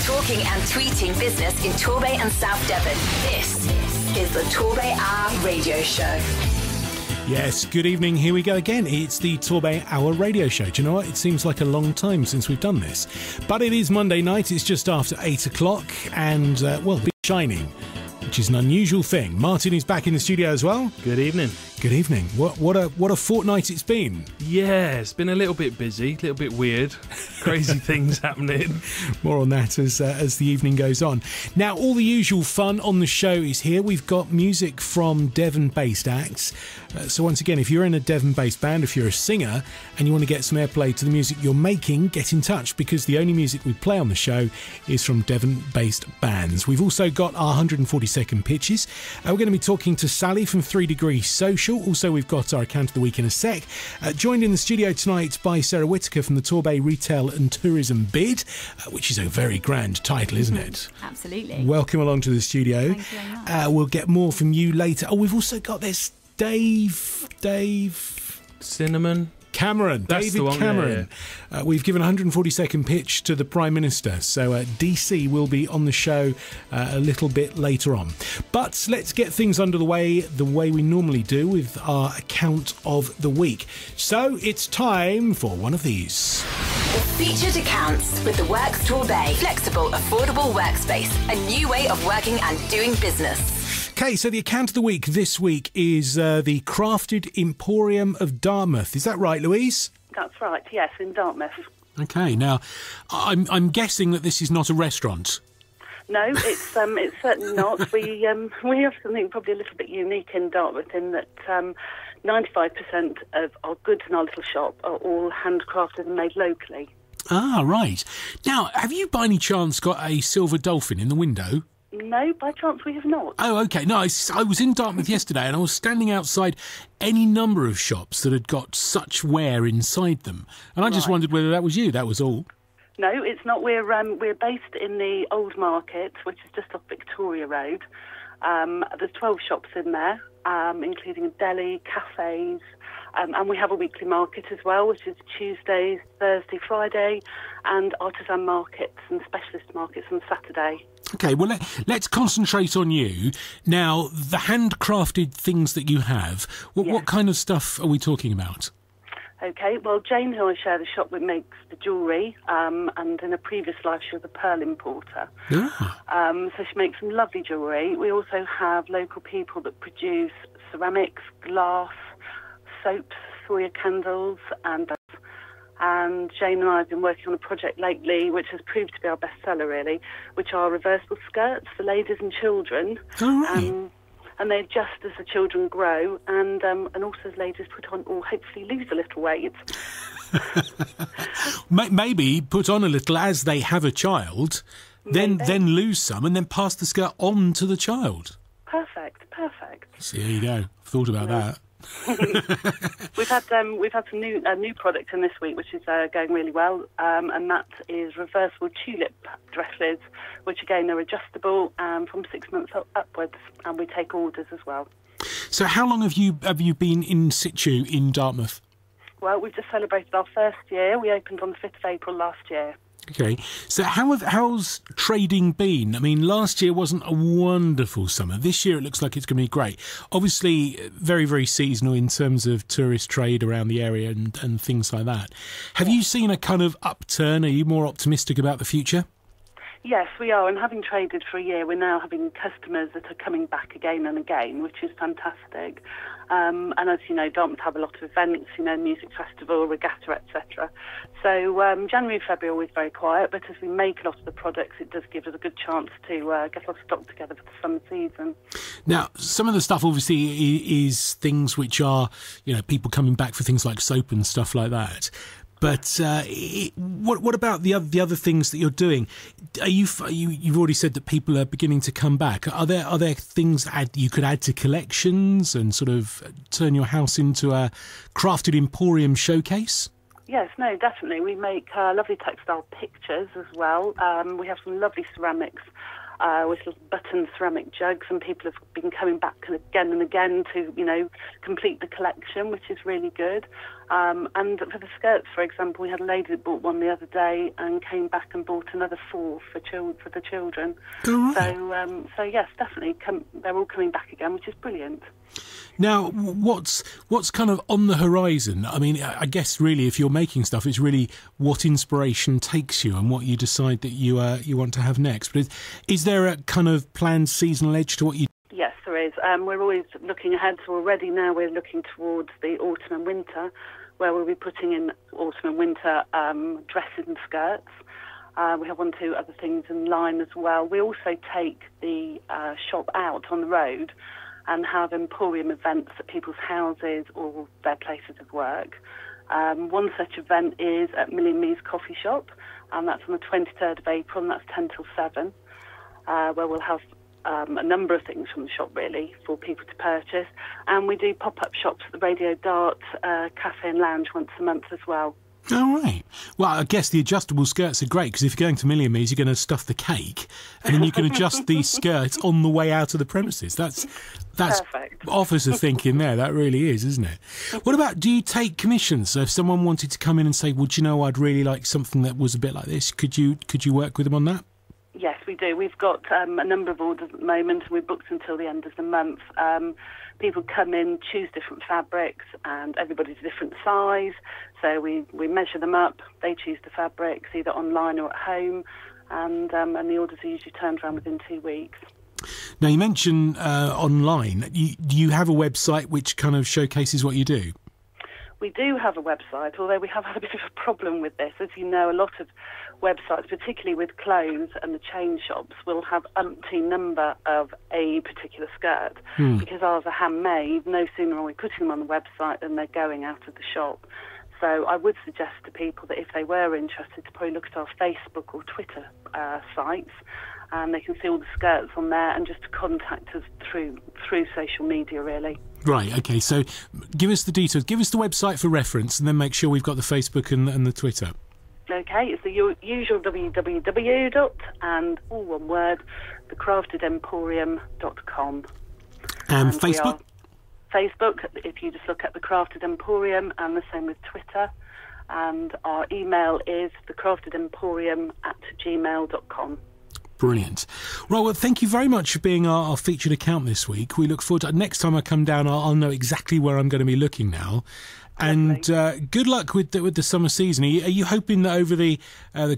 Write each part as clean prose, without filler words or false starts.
talking and tweeting business in Torbay and South Devon. This is the TorbayHour radio show. Yes, good evening. Here we go again. It's the TorbayHour radio show. Do you know what? It seems like a long time since we've done this. But it is Monday night. It's just after 8 o'clock. And, be shining, which is an unusual thing. Martin is back in the studio as well. Good evening. Good evening. What a fortnight it's been. Yeah, it's been a little bit busy, a little bit weird. Crazy things happening. More on that as the evening goes on. Now, all the usual fun on the show is here. We've got music from Devon-based acts. So once again, if you're in a Devon-based band, if you're a singer and you want to get some airplay to the music you're making, get in touch, because the only music we play on the show is from Devon-based bands. We've also got our 140-second pitches. We're going to be talking to Sally from 3 Degrees Social. Also, we've got our account of the week in a sec. Joined in the studio tonight by Sarah Whittaker from the Torbay Retail and Tourism BID, which is a very grand title, isn't it? Absolutely. Welcome along to the studio. Thank you very much. We'll get more from you later. Oh, we've also got this Dave Cinnamon. Cameron, That's David the one, Cameron. yeah. We've given a 140-second pitch to the Prime Minister, so DC will be on the show a little bit later on. But let's get things under the way we normally do with our account of the week. So it's time for one of these. The featured accounts with the Works Torbay. Flexible, affordable workspace. A new way of working and doing business. Okay, so the account of the week this week is the Crafted Emporium of Dartmouth. Is that right, Louise? That's right, yes, in Dartmouth. Okay, now, I'm guessing that this is not a restaurant. No, it's certainly not. We have something probably a little bit unique in Dartmouth in that 95% of our goods in our little shop are all handcrafted and made locally. Ah, right. Now, have you by any chance got a silver dolphin in the window? No, by chance we have not. Oh, OK. No, I was in Dartmouth yesterday and I was standing outside any number of shops that had got such ware inside them. And I just wondered whether that was you, that was all. No, it's not. We're based in the Old Market, which is just off Victoria Road. There's 12 shops in there, including a deli, cafes, and we have a weekly market as well, which is Tuesday, Thursday, Friday, and artisan markets and specialist markets on Saturday. OK, well, let's concentrate on you. Now, the handcrafted things that you have, what kind of stuff are we talking about? OK, well, Jane, who I share the shop with, makes the jewellery, and in a previous life she was a pearl importer. So she makes some lovely jewellery. We also have local people that produce ceramics, glass, soaps, soya candles, and Jane and I have been working on a project lately which has proved to be our bestseller, really, which are reversible skirts for ladies and children. Oh, right. And they adjust as the children grow, and also as ladies put on or hopefully lose a little weight. Maybe put on a little as they have a child, then lose some, and then pass the skirt on to the child. Perfect. So there you go. I've thought about that. We've had some new product in this week, which is going really well, and that is reversible tulip dresses, which again are adjustable from 6 months upwards, and we take orders as well. So how long have you been in situ in Dartmouth? Well, we've just celebrated our first year. We opened on the 5th of April last year. Okay, so how's trading been? I mean, last year wasn't a wonderful summer. This year it looks like it's going to be great. Obviously, very, very seasonal in terms of tourist trade around the area and things like that. Have you seen a kind of upturn? Are you more optimistic about the future? Yes, we are, and having traded for a year, we're now having customers that are coming back again and again, which is fantastic. And as you know, Dartmouth have a lot of events, music festival, regatta, etc. So January and February are always very quiet, but as we make a lot of the products, it does give us a good chance to get a lot of stock together for the summer season. Now, some of the stuff obviously is things which are, people coming back for things like soap and stuff like that. But what about the other things that you're doing? You've already said that people are beginning to come back. Are there things that you could add to collections and sort of turn your house into a crafted emporium showcase? Yes, no, definitely. We make lovely textile pictures as well. We have some lovely ceramics with little button ceramic jugs, and people have been coming back again and again to, complete the collection, which is really good. And for the skirts, for example, we had a lady that bought one the other day and came back and bought another 4 for the children. All right. So yes, definitely, they're all coming back again, which is brilliant. Now, what's kind of on the horizon? I mean, I guess really, if you're making stuff, it's really what inspiration takes you and what you decide that you want to have next. But is there a kind of planned seasonal edge to what you? Yes, there is. We're always looking ahead, so already now we're looking towards the autumn and winter, where we'll be putting in autumn and winter dresses and skirts. We have 1 or 2 other things in line as well. We also take the shop out on the road and have emporium events at people's houses or their places of work. One such event is at Millie and Me's coffee shop, and that's on the 23rd of April, and that's 10 till 7, where we'll have a number of things from the shop, really, for people to purchase. And we do pop-up shops at the Radio Dart Cafe and Lounge once a month as well. All right. Well, I guess the adjustable skirts are great, because if you're going to Millie and Me's, you're going to stuff the cake, and then you can adjust these skirts on the way out of the premises. That's perfect. Officer thinking there. That really is, isn't it? What about, do you take commissions? So if someone wanted to come in and say, well, do you know, I'd really like something that was a bit like this, could you work with them on that? Yes, we do. We've got a number of orders at the moment, and we're booked until the end of the month. People come in, choose different fabrics, and everybody's a different size. So we measure them up. They choose the fabrics, either online or at home, and the orders are usually turned around within 2 weeks. Now, you mentioned online. Do you have a website which kind of showcases what you do? We do have a website, although we have had a bit of a problem with this. As you know, a lot of websites, particularly with clothes and the chain shops, will have umpteen number of a particular skirt. Because ours are handmade, no sooner are we putting them on the website than they're going out of the shop. So I would suggest to people that if they were interested, to probably look at our Facebook or Twitter sites, and they can see all the skirts on there, and just to contact us through social media, really. Right, OK, so give us the details. Give us the website for reference, and then make sure we've got the Facebook and the Twitter. OK, it's the usual www. and all one word, thecraftedemporium.com. And Facebook? Facebook, if you just look at The Crafted Emporium, and the same with Twitter. And our email is thecraftedemporium@gmail.com. Brilliant. Right, well, thank you very much for being our featured account this week. We look forward to next time I come down, I'll know exactly where I'm going to be looking now. And good luck with the summer season. Are you hoping that over the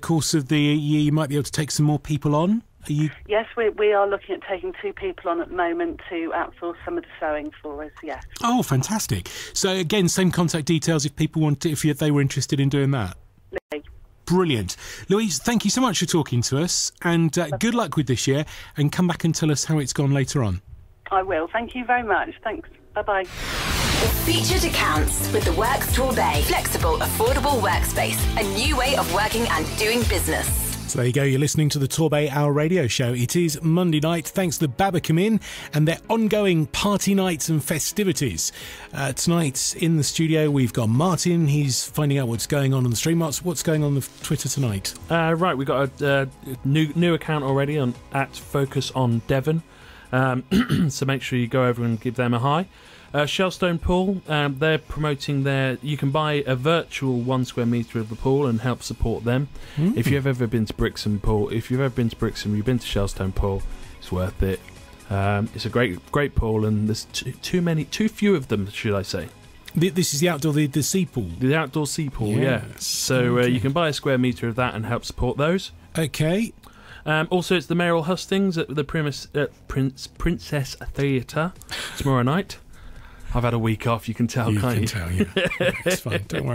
course of the year you might be able to take some more people on? Yes, we are looking at taking 2 people on at the moment to outsource some of the sewing for us, yes. Oh, fantastic. So, again, same contact details if people if they were interested in doing that. Lovely. Brilliant. Louise, thank you so much for talking to us, and good luck with this year, and come back and tell us how it's gone later on. I will. Thank you very much. Thanks. Bye-bye. Featured accounts with the Works Torbay. Flexible, affordable workspace. A new way of working and doing business. So there you go, you're listening to the TorbayHour radio show. It is Monday night, thanks to Babacom Inn and their ongoing party nights and festivities. Tonight in the studio we've got Martin, he's finding out what's going on the stream. What's going on the Twitter tonight? Right, we've got a new account already at Focus on Devon, so make sure you go over and give them a hi. Shellstone Pool, they're promoting you can buy a virtual 1 square metre of the pool and help support them. If you've ever been to Brixham Pool, you've been to Shellstone Pool, it's worth it. It's a great pool, and there's too few of them, should I say. This is the outdoor, the sea pool? The outdoor sea pool, yes. Yeah. So you can buy a square metre of that and help support those. Okay. Also, it's the Mayoral Hustings at the Princess Theatre tomorrow night. I've had a week off, you can tell, can't you? Tell, yeah. It's fine, don't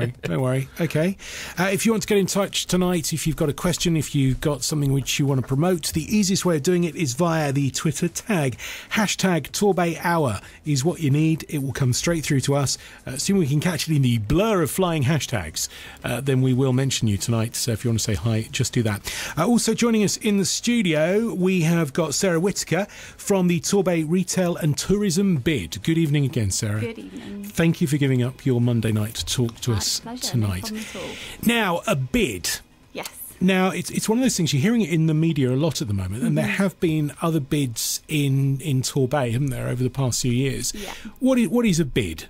worry. Okay. If you want to get in touch tonight, if you've got a question, if you've got something which you want to promote, the easiest way of doing it is via the Twitter tag. Hashtag TorbayHour is what you need. It will come straight through to us. Assuming we can catch it in the blur of flying hashtags, then we will mention you tonight. So if you want to say hi, just do that. Also joining us in the studio, we have got Sarah Whittaker from the Torbay Retail and Tourism BID. Good evening again, Sarah. Good evening. Thank you for giving up your Monday night to talk to us tonight. No problem at all. Now, a bid. Yes. Now, it's one of those things, you're hearing it in the media a lot at the moment, and there have been other bids in Torbay, haven't there, over the past few years. Yeah. What is a bid?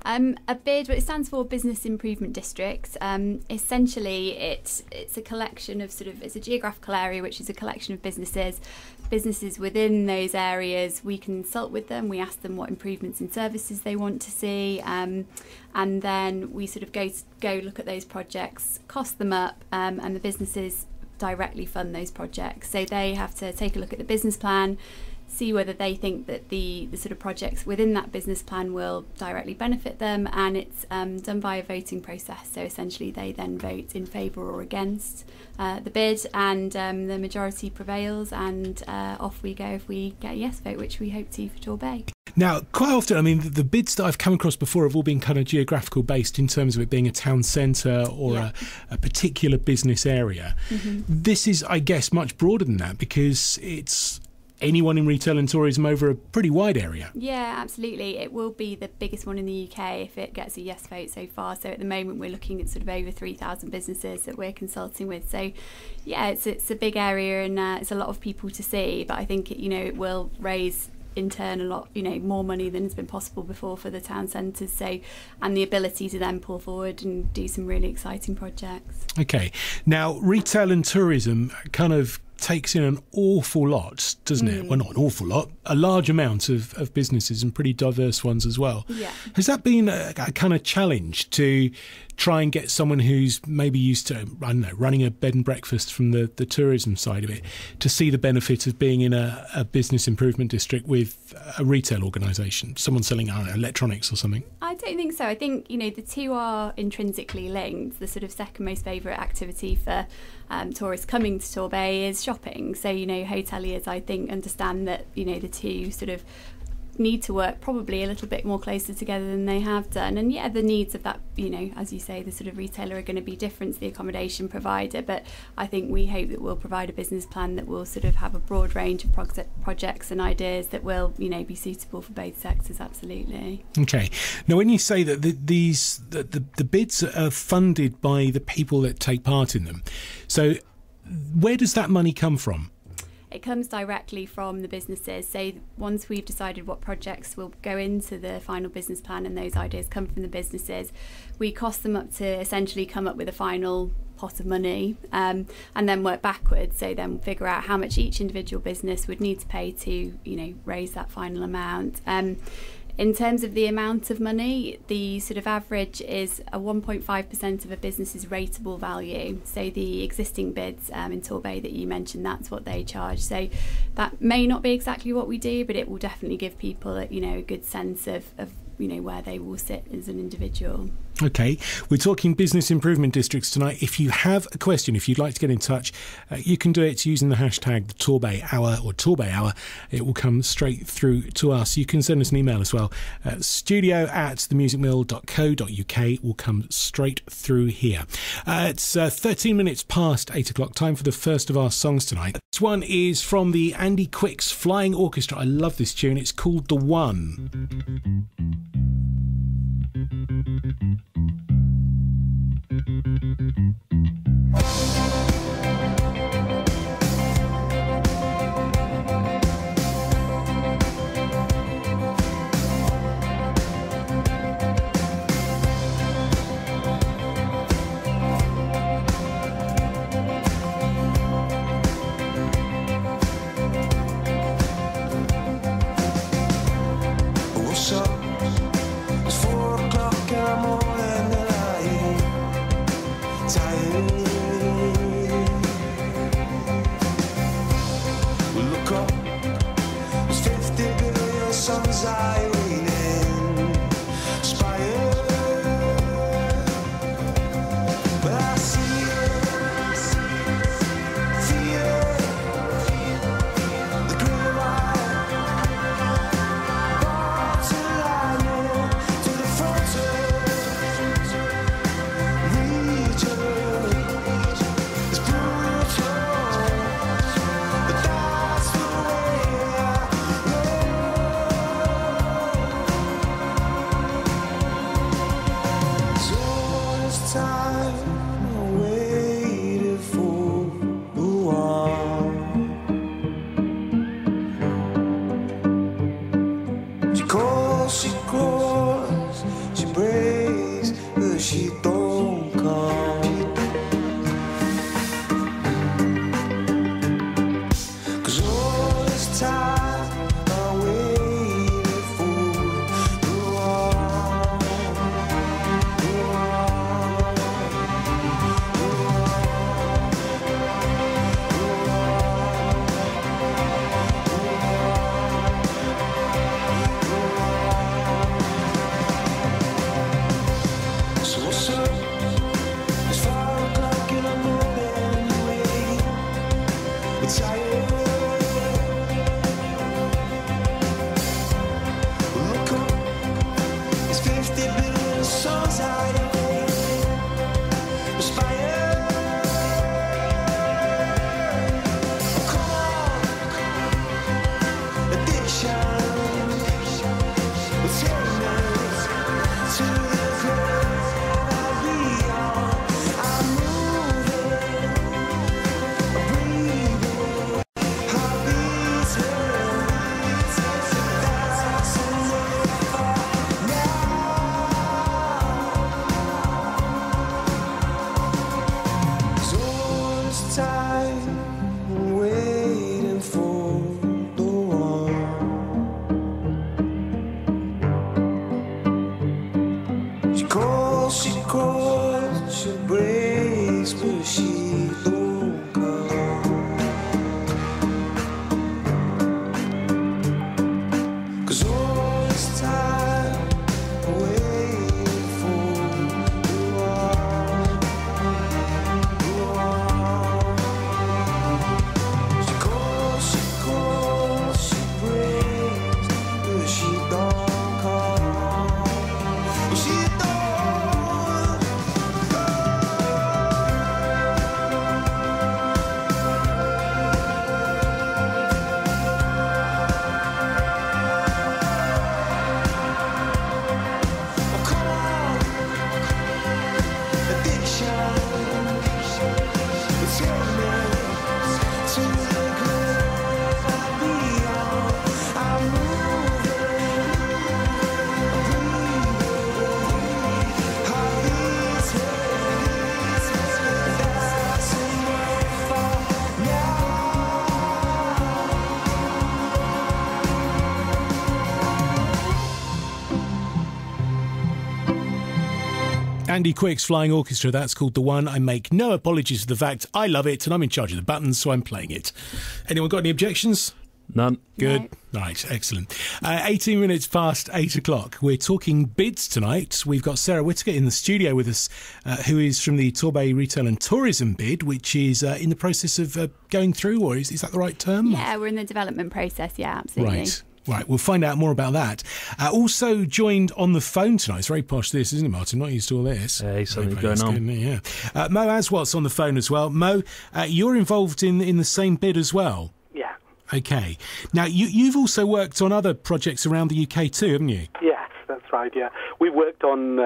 A BID, well, it stands for Business Improvement District. Essentially, it's a collection of it's a geographical area which is a collection of businesses within those areas. We consult with them, we ask them what improvements in services they want to see, and then we go look at those projects, cost them up, and the businesses directly fund those projects. So they have to take a look at the business plan, see whether they think that the sort of projects within that business plan will directly benefit them, and it's done via a voting process. So essentially they then vote in favour or against the bid, and the majority prevails, and off we go if we get a yes vote, which we hope to for Torbay. Now, quite often, I mean, the bids that I've come across before have all been kind of geographical based in terms of it being a town centre or a particular business area. Mm-hmm. This is, I guess, much broader than that, because it's anyone in retail and tourism over a pretty wide area. Yeah, absolutely. It will be the biggest one in the UK if it gets a yes vote so far. So at the moment we're looking at sort of over 3,000 businesses that we're consulting with. So yeah, it's a big area, and it's a lot of people to see, but I think it will raise in turn a lot more money than has been possible before for the town centres, and the ability to then pull forward and do some really exciting projects. Okay, now retail and tourism kind of takes in an awful lot, doesn't it? Well, not an awful lot, a large amount of businesses, and pretty diverse ones as well. Yeah. Has that been a kind of challenge to try and get someone who's maybe used to, I don't know, running a bed and breakfast from the tourism side of it, to see the benefit of being in a business improvement district with a retail organisation, someone selling, I don't know, electronics or something? I don't think so. I think, the two are intrinsically linked. The sort of second most favourite activity for tourists coming to Torbay is shopping. So, hoteliers, I think, understand that, the two sort of need to work probably a little bit more closer together than they have done. And yeah, the needs of that, as you say, the sort of retailer are going to be different to the accommodation provider, but I think we hope that we'll provide a business plan that will sort of have a broad range of projects and ideas that will, be suitable for both sectors. Absolutely. Okay. Now, when you say that the bids are funded by the people that take part in them, so where does that money come from? It comes directly from the businesses. So once we've decided what projects will go into the final business plan and those ideas come from the businesses, we cost them up to essentially come up with a final pot of money, and then work backwards. So then figure out how much each individual business would need to pay to, raise that final amount. In terms of the amount of money, the sort of average is a 1.5% of a business's rateable value. So the existing bids in Torbay that you mentioned, that's what they charge. So that may not be exactly what we do, but it will definitely give people a good sense of where they will sit as an individual. Okay, we're talking business improvement districts tonight. If you have a question, if you'd like to get in touch, you can do it using the hashtag the TorbayHour or TorbayHour. It will come straight through to us. You can send us an email as well. studio@themusicmill.co.uk will come straight through here. It's 13 minutes past 8 o'clock, time for the first of our songs tonight. This one is from the Andy Quick's Flying Orchestra. I love this tune. It's called The One. Andy Quick's Flying Orchestra, that's called The One. I make no apologies for the fact I love it and I'm in charge of the buttons, so I'm playing it. Anyone got any objections? None. Good. No. Right, excellent. 18 minutes past 8 o'clock. We're talking bids tonight. We've got Sarah Whittaker in the studio with us, who is from the Torbay Retail and Tourism bid, which is in the process of going through, or is that the right term? Yeah, we're in the development process, yeah, absolutely. Right, we'll find out more about that. Also joined on the phone tonight, it's very posh this, isn't it, Martin? Not used to all this. Yeah, something going on. Yeah. Mo Aswat's on the phone as well. Mo, you're involved in the same bid as well? Yeah. OK. Now, you've also worked on other projects around the UK too, haven't you? Yes, that's right, yeah. We've worked on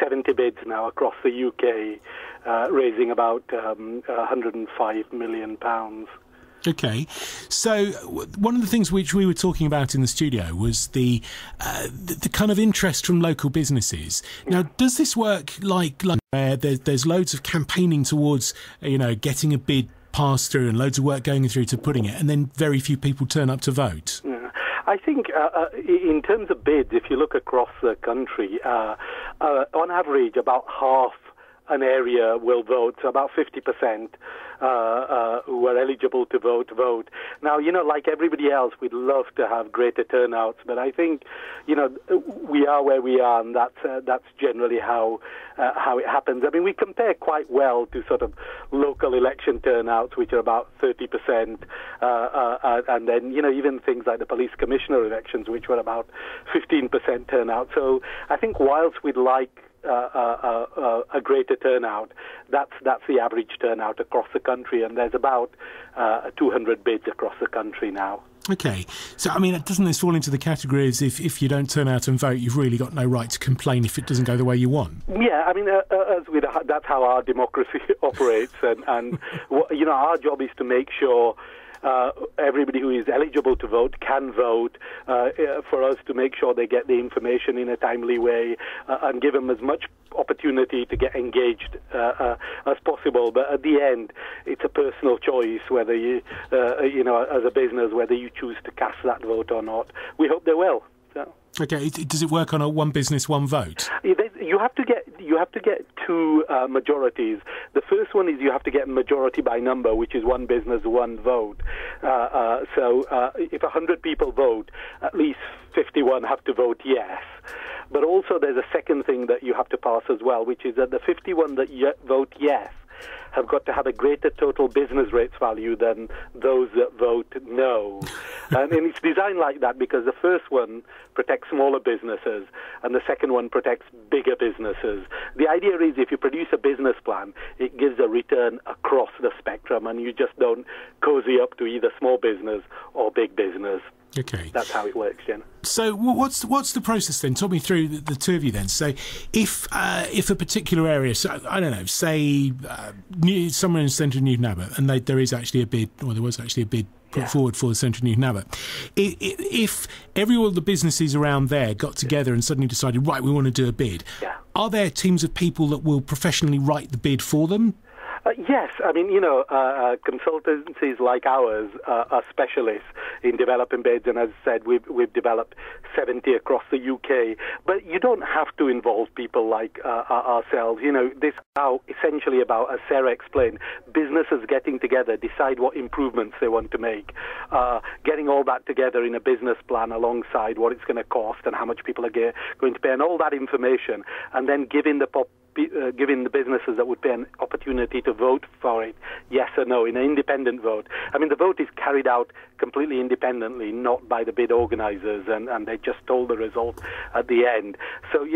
70 bids now across the UK, raising about £105 million. Okay, so one of the things which we were talking about in the studio was the kind of interest from local businesses. Now, does this work like where there's loads of campaigning towards, getting a bid passed through and loads of work going through to putting it, and then very few people turn up to vote? Yeah. I think in terms of bids, if you look across the country, on average about half an area will vote, so about 50% who are eligible to vote. Now, like everybody else, we'd love to have greater turnouts, but I think, we are where we are, and that's generally how it happens. I mean, we compare quite well to sort of local election turnouts, which are about 30%, and then, even things like the police commissioner elections, which were about 15% turnout. So I think whilst we'd like a greater turnout, that's the average turnout across the country, and there's about 200 bids across the country now. Okay, so I mean, doesn't this fall into the category as if you don't turn out and vote, you've really got no right to complain if it doesn't go the way you want? Yeah, I mean, that's how our democracy operates, and our job is to make sure everybody who is eligible to vote can vote, for us to make sure they get the information in a timely way, and give them as much opportunity to get engaged as possible. But at the end, it's a personal choice whether you, as a business, whether you choose to cast that vote or not. We hope they will. So. Okay, does it work on a one business, one vote? You have to get two majorities. The first one is you have to get majority by number, which is one business, one vote. So if 100 people vote, at least 51 have to vote yes. But also there's a second thing that you have to pass as well, which is that the 51 that vote yes have got to have a greater total business rates value than those that vote no. And it's designed like that because the first one protects smaller businesses and the second one protects bigger businesses. The idea is if you produce a business plan, it gives a return across the spectrum and you just don't cozy up to either small business or big business. Okay. That's how it works, Jen. So what's the process then? Talk me through the two of you then. So if a particular area, so I don't know, say somewhere in the centre of Newton Abbot, and there is actually a bid, or there was actually a bid put forward for the centre of Newton Abbot. If all the businesses around there got together and suddenly decided, right, we want to do a bid, are there teams of people that will professionally write the bid for them? Yes, I mean, consultancies like ours are specialists in developing bids, and as I said, we've developed 70 across the UK. But you don't have to involve people like ourselves. This is now essentially about, as Sarah explained, businesses getting together, decide what improvements they want to make, getting all that together in a business plan alongside what it's going to cost and how much people are going to pay, and all that information, and then giving the businesses that would pay an opportunity to vote for it, yes or no, in an independent vote. I mean, the vote is carried out completely independently, not by the bid organisers, and they just told the result at the end. So,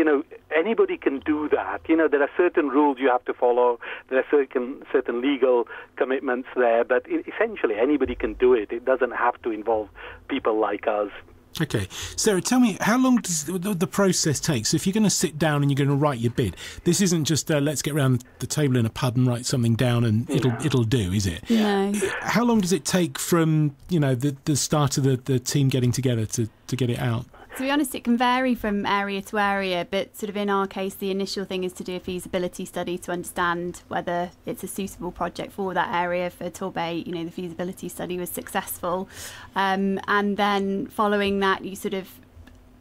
anybody can do that. There are certain rules you have to follow, there are certain legal commitments there, but essentially anybody can do it. It doesn't have to involve people like us. Okay. Sarah, tell me, how long does the process take? So if you're going to sit down and you're going to write your bid, this isn't just let's get around the table in a pub and write something down and it'll do, is it? No. How long does it take from, the start of the team getting together to get it out? To be honest, it can vary from area to area, but sort of in our case, the initial thing is to do a feasibility study to understand whether it's a suitable project for that area. For Torbay, the feasibility study was successful. And then following that, you sort of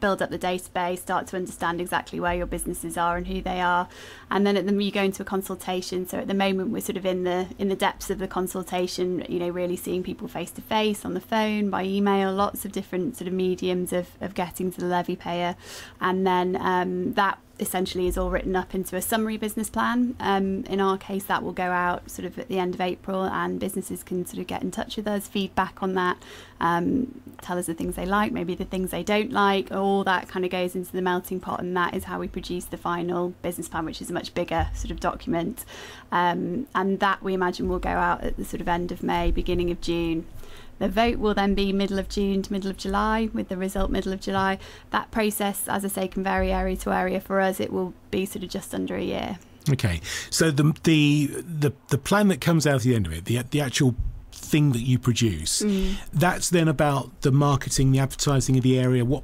build up the database, start to understand exactly where your businesses are and who they are, and then you go into a consultation. So at the moment we're sort of in the depths of the consultation, really seeing people face to face, on the phone, by email, lots of different sort of mediums of getting to the levy payer, and then that essentially is all written up into a summary business plan. In our case, that will go out sort of at the end of April, and businesses can sort of get in touch with us, feedback on that, tell us the things they like, maybe the things they don't like. All that kind of goes into the melting pot, and that is how we produce the final business plan, which is a much bigger sort of document. And that we imagine will go out at the sort of end of May, beginning of June. The vote will then be middle of June to middle of July, with the result middle of July. That process, as I say, can vary area to area. For us, it will be sort of just under a year. Okay, so the plan that comes out at the end of it, the actual thing that you produce, that's then about the marketing, the advertising of the area, what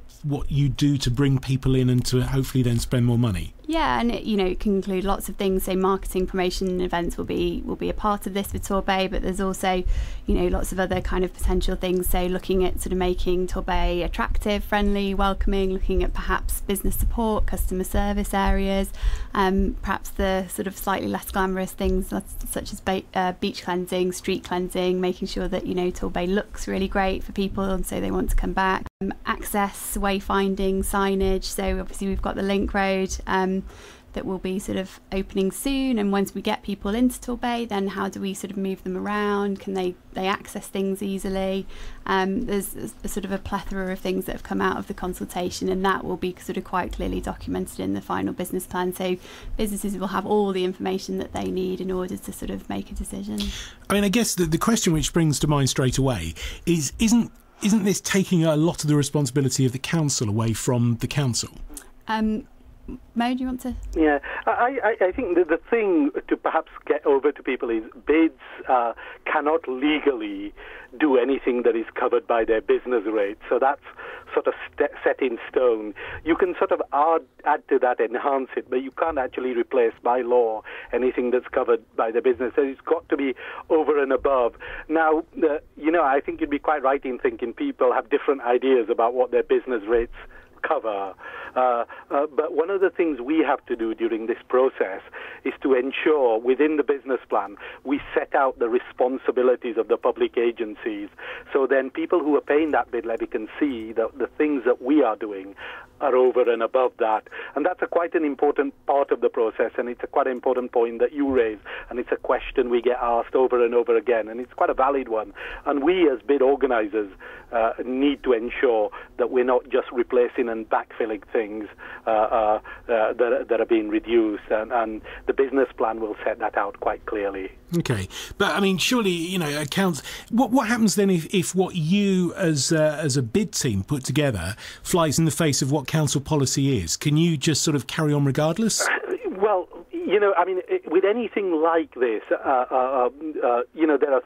you do to bring people in and to hopefully then spend more money. Yeah, and it can include lots of things. So marketing, promotion, and events will be a part of this for Torbay, but there's also lots of other kind of potential things. So looking at sort of making Torbay attractive, friendly, welcoming, looking at perhaps business support, customer service areas, perhaps the sort of slightly less glamorous things such as beach cleansing, street cleansing, making sure that Torbay looks really great for people and so they want to come back. Access, wayfinding, signage. So obviously we've got the link road that will be sort of opening soon, and once we get people into Torbay, then how do we sort of move them around? Can they access things easily? There's a sort of a plethora of things that have come out of the consultation, and that will be sort of quite clearly documented in the final business plan, so businesses will have all the information that they need in order to sort of make a decision. I mean, I guess the question which springs to mind straight away is, isn't this taking a lot of the responsibility of the council away from the council? Mo, do you want to? Yeah, I think the thing to perhaps get over to people is bids cannot legally do anything that is covered by their business rate. So that's sort of set in stone. You can sort of add to that, enhance it, but you can't actually replace by law anything that's covered by the business. So it's got to be over and above. Now, I think you'd be quite right in thinking people have different ideas about what their business rates cover. But one of the things we have to do during this process is to ensure within the business plan we set out the responsibilities of the public agencies, so then people who are paying that bid levy can see that the things that we are doing are over and above that. And that's quite an important part of the process, and it's a quite an important point that you raise, and it's a question we get asked over and over again, and it's quite a valid one. And we as bid organisers need to ensure that we're not just replacing and backfilling things that are being reduced, and the business plan will set that out quite clearly. Okay, but I mean, surely accounts. What happens then if what you as a bid team put together flies in the face of what council policy is? Can you just sort of carry on regardless? Well, I mean, with anything like this, there are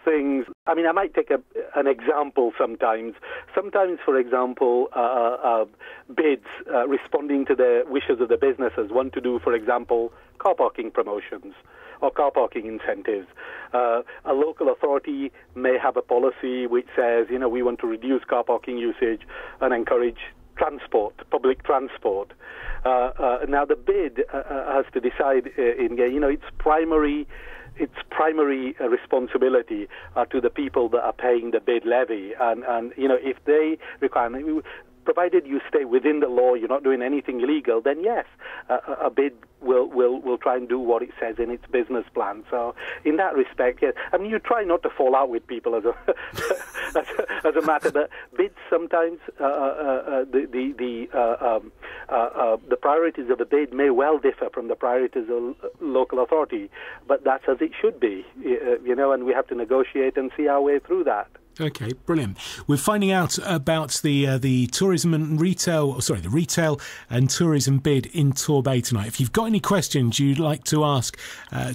things. I mean, I might take an example sometimes. Sometimes, for example, bids responding to the wishes of the businesses want to do, for example, car parking promotions or car parking incentives. A local authority may have a policy which says, we want to reduce car parking usage and encourage public transport. Now the bid has to decide its primary responsibility to the people that are paying the bid levy, and if they require, provided you stay within the law, you're not doing anything illegal, then yes, a bid will try and do what it says in its business plan. So in that respect, yes, I mean, you try not to fall out with people as a matter, but bids sometimes the priorities of a bid may well differ from the priorities of local authority, but that's as it should be, and we have to negotiate and see our way through that. Okay, brilliant. We're finding out about the tourism and retail, the retail and tourism bid in Torbay tonight. If you've got any questions you'd like to ask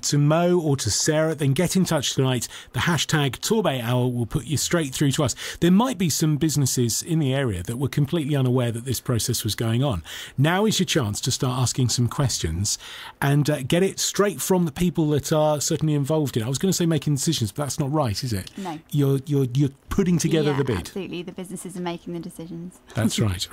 to Mo or to Sarah, then get in touch tonight. The hashtag TorbayHour will put you straight through to us. There might be some businesses in the area that were completely unaware that this process was going on. Now is your chance to start asking some questions and get it straight from the people that are certainly involved in it. I was going to say making decisions, but that's not right, is it? No. You're putting together the bid. Absolutely, the businesses are making the decisions. That's right.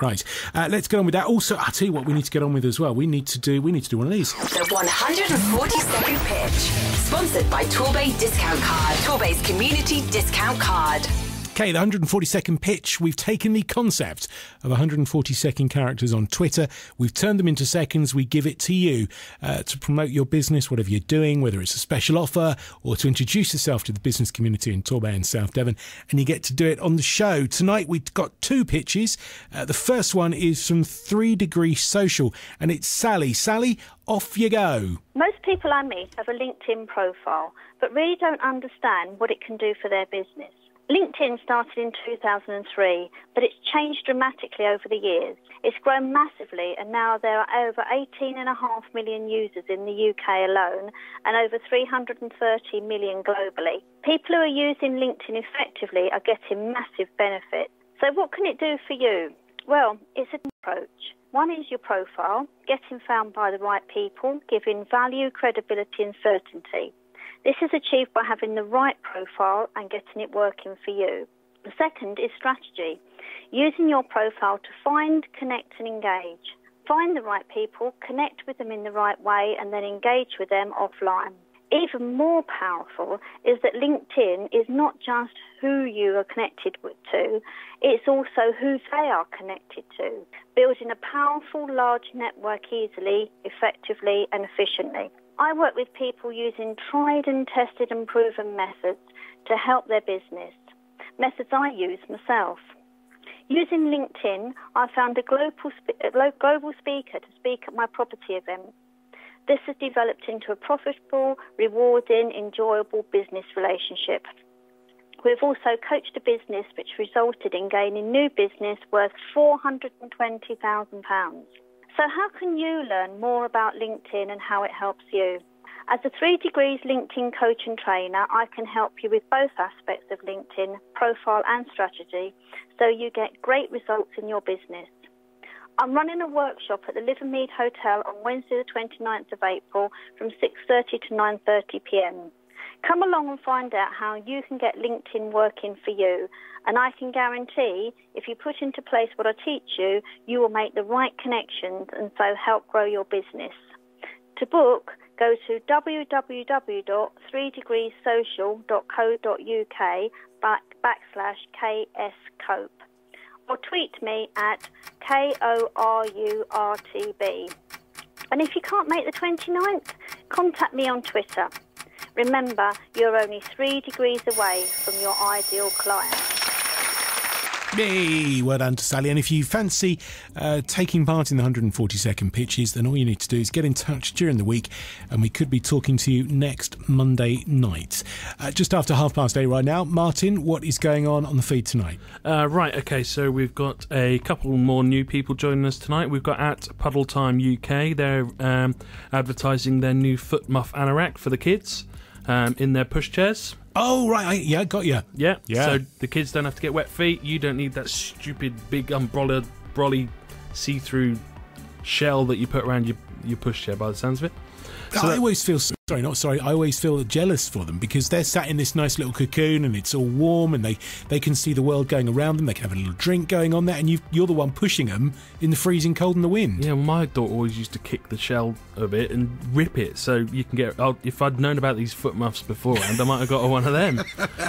Let's get on with that. Also, I'll tell you what we need to get on with as well. We need to do one of these. The 140-second pitch, sponsored by Torbay Discount Card, Torbay's community discount card. Okay, the 140-second pitch. We've taken the concept of 140-second characters on Twitter. We've turned them into seconds. We give it to you to promote your business, whatever you're doing, whether it's a special offer or to introduce yourself to the business community in Torbay and South Devon. And you get to do it on the show. Tonight, we've got two pitches. The first one is from 3 Degree Social, and it's Sally. Sally, off you go. Most people I meet have a LinkedIn profile, but really don't understand what it can do for their business. LinkedIn started in 2003, but it's changed dramatically over the years. It's grown massively, and now there are over 18.5 million users in the UK alone and over 330 million globally. People who are using LinkedIn effectively are getting massive benefits. So what can it do for you? Well, it's an approach. One is your profile, getting found by the right people, giving value, credibility and certainty. This is achieved by having the right profile and getting it working for you. The second is strategy, using your profile to find, connect and engage. Find the right people, connect with them in the right way and then engage with them offline. Even more powerful is that LinkedIn is not just who you are connected to, it's also who they are connected to, building a powerful large network easily, effectively and efficiently. I work with people using tried and tested and proven methods to help their business, methods I use myself. Using LinkedIn, I found a global speaker to speak at my property event. This has developed into a profitable, rewarding, enjoyable business relationship. We've also coached a business which resulted in gaining new business worth £420,000. So how can you learn more about LinkedIn and how it helps you? As a 3 Degrees LinkedIn coach and trainer, I can help you with both aspects of LinkedIn, profile and strategy, so you get great results in your business. I'm running a workshop at the Livermead Hotel on Wednesday the 29th of April from 6:30 to 9:30 p.m. Come along and find out how you can get LinkedIn working for you. And I can guarantee if you put into place what I teach you, you will make the right connections and so help grow your business. To book, go to www.3degreessocial.co.uk /KSCope. or tweet me at KORURTB. And if you can't make the 29th, contact me on Twitter. Remember, you're only 3 degrees away from your ideal client. Yay! Well done to Sally. And if you fancy taking part in the 140-second pitches, then all you need to do is get in touch during the week, and we could be talking to you next Monday night. Just after 8:30 right now. Martin, what is going on the feed tonight? Right, okay, so we've got a couple more new people joining us tonight. We've got at Puddle Time UK. They're advertising their new foot muff anorak for the kids in their pushchairs. Oh, right. Yeah, got you. Yeah. So the kids don't have to get wet feet. You don't need that stupid big umbrella brolly see-through shell that you put around your pushchair by the sounds of it. So I always feel I always feel jealous for them because they're sat in this nice little cocoon and it's all warm and they can see the world going around them. They can have a little drink going on there, and you're the one pushing them in the freezing cold and the wind. Yeah, my daughter always used to kick the shell a bit and rip it so you can get. If I'd known about these foot muffs beforehand, I might have got her one of them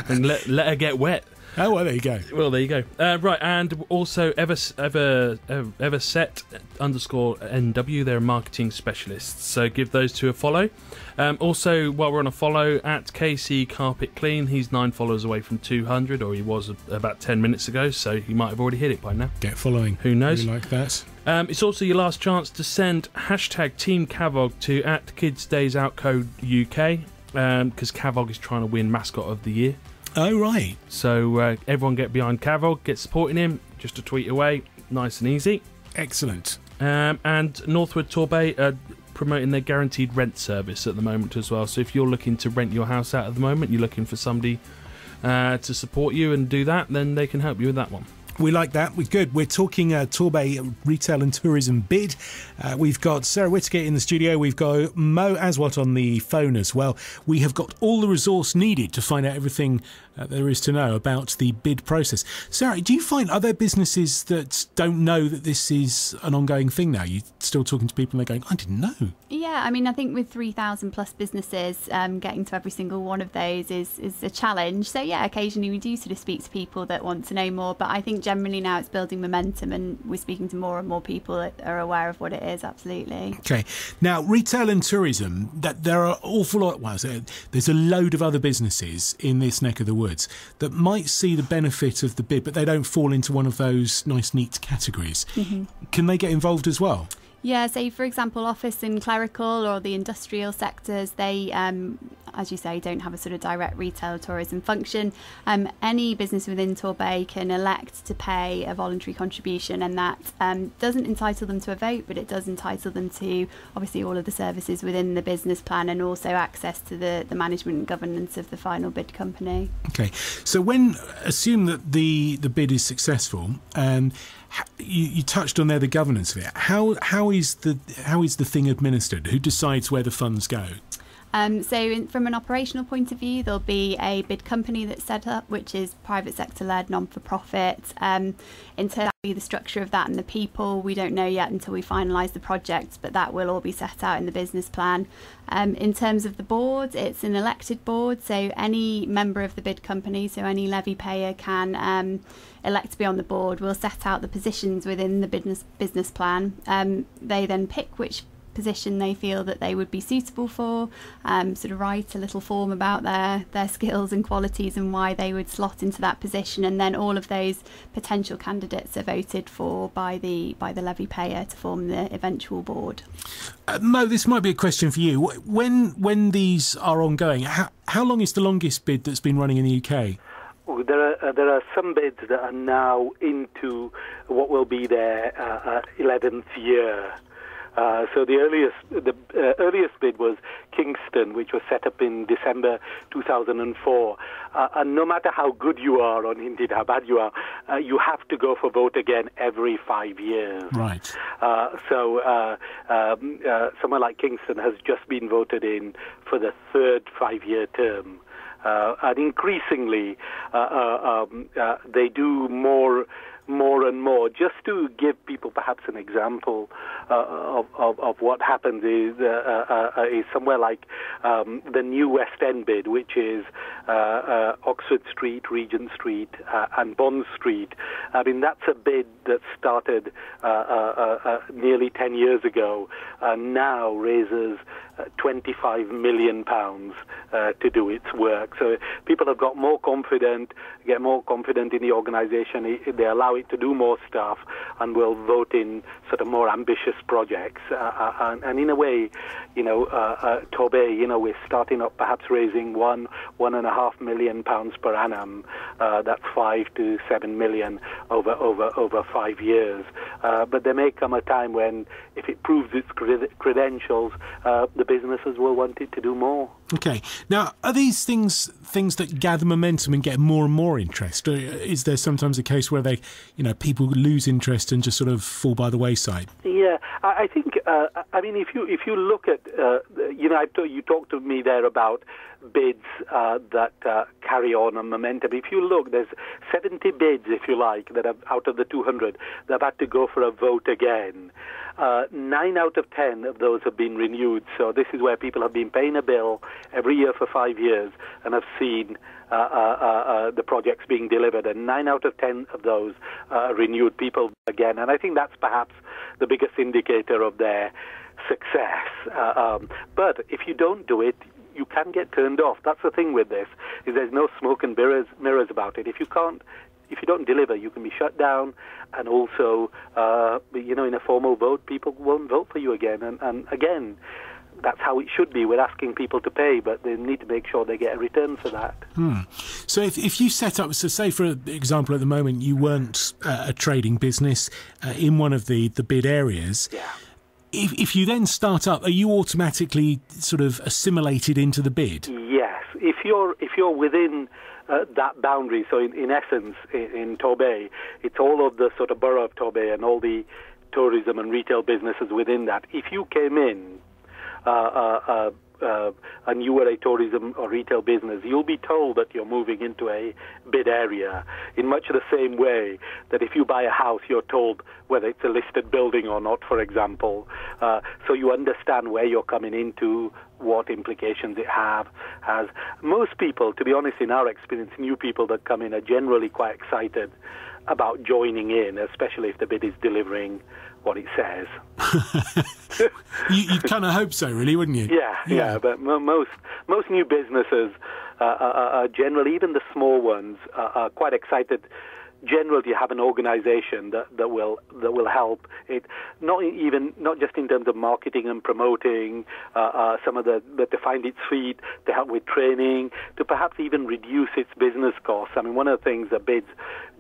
and let her get wet. Oh, well, there you go. Well, there you go. Right, and also Everset_NW, they're marketing specialists, so give those two a follow. Also, while we're on a follow, at KC Carpet Clean, he's 9 followers away from 200, or he was about 10 minutes ago, so he might have already hit it by now. Get following. Who knows? We like that. It's also your last chance to send #Team Cavog to at Kids Days Out Code UK, because Cavog is trying to win Mascot of the Year. Oh, right. So everyone get behind Cavog, get supporting him, just a tweet away, nice and easy. Excellent. And Northwood Torbay are promoting their guaranteed rent service at the moment as well. So if you're looking to rent your house out at the moment, you're looking for somebody to support you and do that, then they can help you with that one. We like that. We're good. We're talking Torbay Retail and Tourism Bid. We've got Sarah Whittaker in the studio. We've got Mo Aswat on the phone as well. We have got all the resource needed to find out everything there is to know about the bid process. Sarah, do you find other businesses that don't know that this is an ongoing thing now? You're still talking to people and they're going, I didn't know. Yeah, I mean, I think with 3,000 plus businesses, getting to every single one of those is a challenge. So yeah, occasionally we do sort of speak to people that want to know more, but I think generally now it's building momentum and we're speaking to more and more people that are aware of what it is, absolutely. Okay. Now, retail and tourism, that there are an awful lot, well, there's a load of other businesses in this neck of the woods that might see the benefit of the bid, but they don't fall into one of those nice, neat categories. Mm-hmm. Can they get involved as well? Yeah, so for example, office and clerical or the industrial sectors, they, as you say, don't have a sort of direct retail or tourism function. Any business within Torbay can elect to pay a voluntary contribution, and that doesn't entitle them to a vote, but it does entitle them to obviously all of the services within the business plan and also access to the management and governance of the final bid company. Okay, so assume that the bid is successful, you touched on there the governance of it. How is the thing administered? Who decides where the funds go? From an operational point of view, there'll be a bid company that's set up, which is private sector led, non-for-profit. In terms of the structure of that and the people, we don't know yet until we finalise the project, but that will all be set out in the business plan. In terms of the board, it's an elected board, so any member of the bid company, so any levy payer can elect to be on the board. We'll set out the positions within the business plan. They then pick which position they feel that they would be suitable for, sort of write a little form about their skills and qualities and why they would slot into that position, and then all of those potential candidates are voted for by the levy payer to form the eventual board. Mo, this might be a question for you. When these are ongoing, how long is the longest bid that's been running in the UK? There are some bids that are now into what will be their 11th year. So the earliest bid was Kingston, which was set up in December 2004. And no matter how good you are, or indeed how bad you are, you have to go for vote again every 5 years. Right. Somewhere like Kingston has just been voted in for the third 5-year term. And increasingly, they do more more and more. Just to give people perhaps an example of what happens is somewhere like the new West End bid, which is Oxford Street, Regent Street, and Bond Street. I mean, that's a bid that started nearly 10 years ago and now raises £25 million to do its work. So people have got more confident, get more confident in the organisation. They allow it to do more stuff and will vote in sort of more ambitious projects. And in a way, Torbay, we're starting up perhaps raising £1.5 million per annum. That's 5 to 7 million over 5 years. But there may come a time when, if it proves its credentials, the businesses will want it to do more. Okay. Now, are these things that gather momentum and get more and more interest? Or is there sometimes a case where people lose interest and just sort of fall by the wayside? Yeah, I think. If you look at, you talked to me there about bids that carry on a momentum. If you look, there's 70 bids, if you like, that have, out of the 200, that have had to go for a vote again. 9 out of 10 of those have been renewed. So this is where people have been paying a bill every year for 5 years and have seen the projects being delivered. And 9 out of 10 of those renewed people again. And I think that's perhaps the biggest indicator of their success. But if you don't do it, you can get turned off. That's the thing with this, is there's no smoke and mirrors about it. If you don't deliver, you can be shut down, and also, in a formal vote, people won't vote for you again. And again, that's how it should be. We're asking people to pay, but they need to make sure they get a return for that. So if you set up, so say for example, at the moment you weren't a trading business in one of the bid areas. Yeah. If you then start up, are you automatically sort of assimilated into the bid? Yes. If you're within that boundary, so in essence, in Torbay, it's all of the sort of borough of Torbay and all the tourism and retail businesses within that. If you came in and you were a tourism or retail business, you'll be told that you're moving into a bid area in much the same way that if you buy a house, you're told whether it's a listed building or not, for example. So you understand where you're coming into, what implications it has. Most people, to be honest, in our experience, new people that come in are generally quite excited about joining in, especially if the bid is delivering what it says. You'd kind of hope so, really, wouldn't you? Yeah. But most new businesses are generally, even the small ones, are quite excited. Generally, have an organisation that will help it. Not just in terms of marketing and promoting, some of to find its feet, to help with training, to perhaps even reduce its business costs. I mean, one of the things that bids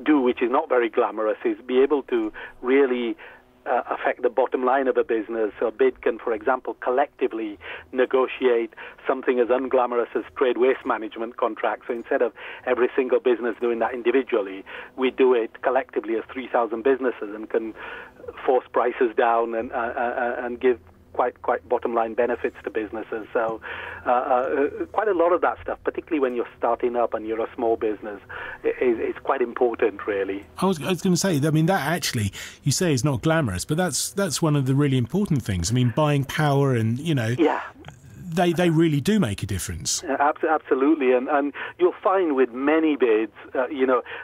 do, which is not very glamorous, is be able to really affect the bottom line of a business. So a bid can, for example, collectively negotiate something as unglamorous as trade waste management contracts. So instead of every single business doing that individually, we do it collectively as 3,000 businesses and can force prices down and give quite bottom line benefits to businesses. So quite a lot of that stuff, particularly when you're starting up and you're a small business, is quite important, really. I was going to say, I mean, that actually, you say is not glamorous, but that's one of the really important things. I mean, buying power and, Yeah. They really do make a difference. Absolutely, and you'll find with many bids,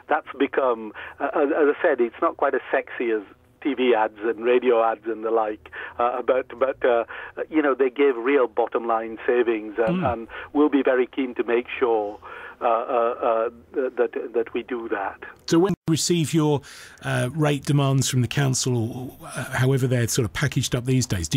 that's become, as I said, it's not quite as sexy as TV ads and radio ads and the like, but they give real bottom line savings, and we'll be very keen to make sure that we do that. So when you receive your rate demands from the council, or however they're sort of packaged up these days,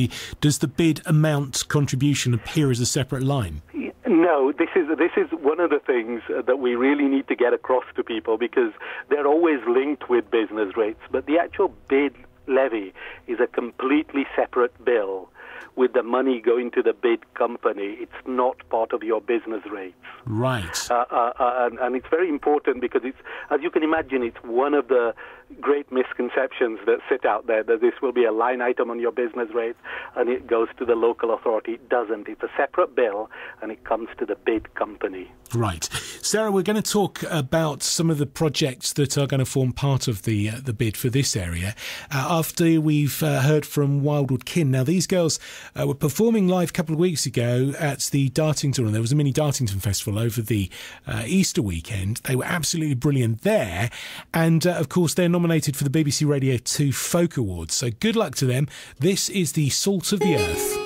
does the bid amount contribution appear as a separate line? No, this is one of the things that we really need to get across to people, because they're always linked with business rates, but the actual bid levy is a completely separate bill with the money going to the bid company. It's not part of your business rates. Right. And it's very important because it's, as you can imagine, it's one of the great misconceptions that sit out there that this will be a line item on your business rate and it goes to the local authority. It doesn't. It's a separate bill and it comes to the bid company. Right. Sarah, we're going to talk about some of the projects that are going to form part of the bid for this area after we've heard from Wildwood Kin. Now, these girls were performing live a couple of weeks ago at the Dartington, and there was a mini Dartington festival over the Easter weekend. They were absolutely brilliant there. And, of course, they're nominated for the BBC Radio 2 Folk Awards. So good luck to them. This is the Salt of the Earth.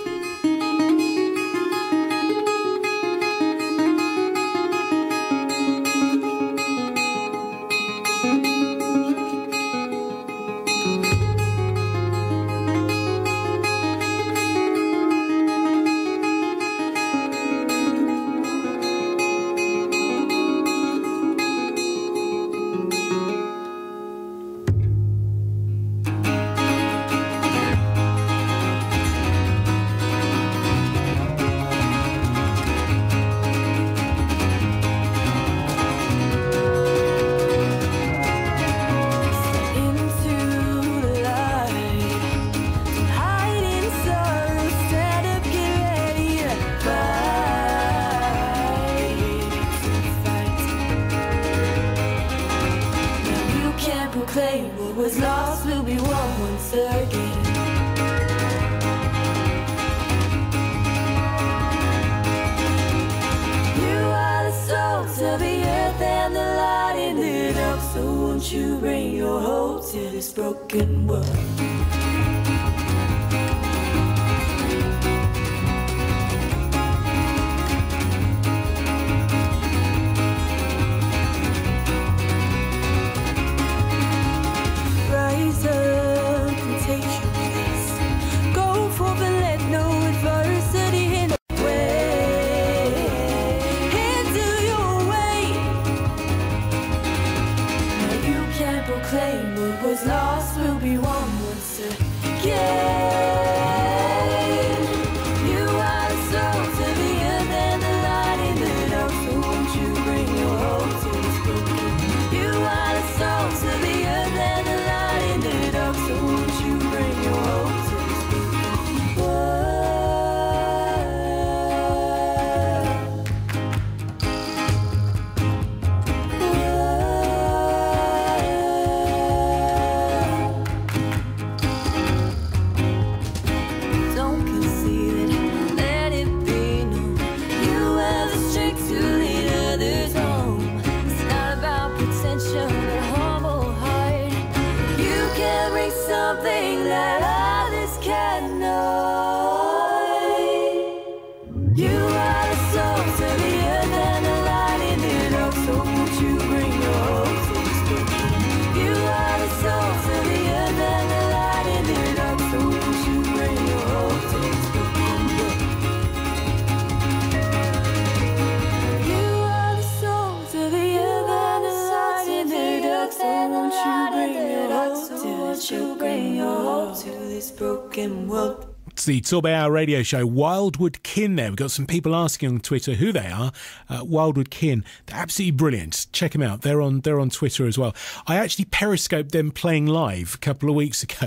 It's the TorbayHour radio show. Wildwood Kin there. We've got some people asking on Twitter who they are. Wildwood Kin. They're absolutely brilliant. Check them out. They're on Twitter as well. I actually periscoped them playing live a couple of weeks ago.